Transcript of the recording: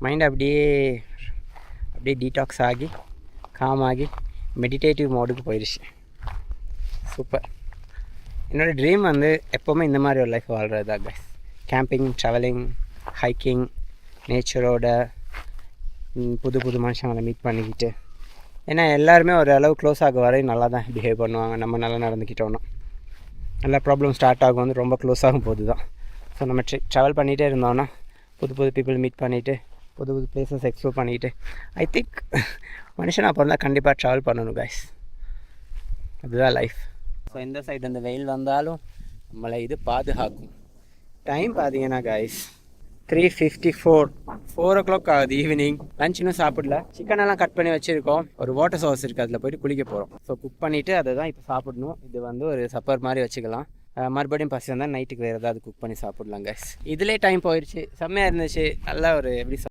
Mind அப்படியே அப்படியே detox ஆகி காம் ஆகி மெடிடேட்டிவ் மோடுக்கு போயிடுச்சு. சூப்பர். என்னோடய ட்ரீம் வந்து எப்போவுமே இந்த மாதிரி ஒரு லைஃப் வாழ்கிறது தான் கைஸ். கேம்பிங், ட்ராவலிங், ஹைக்கிங், நேச்சரோட புது புது மனுஷங்களை மீட் பண்ணிக்கிட்டு. ஏன்னா எல்லாருமே ஒரு அளவு க்ளோஸ் ஆக வரையும் நல்லா தான் பிஹேவ் பண்ணுவாங்க. நம்ம நல்லா நடந்துக்கிட்டோன்னா நல்லா ப்ராப்ளம் ஸ்டார்ட் ஆகும் வந்து ரொம்ப க்ளோஸ் ஆகும் போது தான். ஸோ நம்ம ட்ராவல் பண்ணிகிட்டே இருந்தோன்னா புது புது பீப்புள் மீட் பண்ணிவிட்டு புது புது பிளேசஸ் எக்ஸ்ப்ளோர் பண்ணிக்கிட்டு ஐ திங்க் மனுஷனாக பிறந்தால் கண்டிப்பாக ட்ராவல் பண்ணணும் கைஸ். அதுதான் லைஃப். ஸோ இந்த சைடு அந்த வெயில் வந்தாலும் நம்மளை இது பாதுகாக்கும். டைம் பார்த்தீங்கன்னா கைஸ் 3:54, 4 o'clock ஆகுது ஈவினிங். லஞ்ச் இன்னும் சாப்பிடல. சிக்கனெல்லாம் கட் பண்ணி வச்சுருக்கோம். ஒரு வாட்டர் சோர்ஸ் இருக்குது, அதில் போய்ட்டு குளிக்க போகிறோம். ஸோ குக் பண்ணிவிட்டு அதை தான் இப்போ சாப்பிடணும். இது வந்து ஒரு சப்பர் மாதிரி வச்சுக்கலாம். மறுபடியும் பசி வந்தால் நைட்டுக்கு வேறு ஏதாவது குக் பண்ணி சாப்பிட்லாம் கைஸ். இதிலே டைம் போயிடுச்சு. செம்மையாக இருந்துச்சு. நல்லா ஒரு எப்படி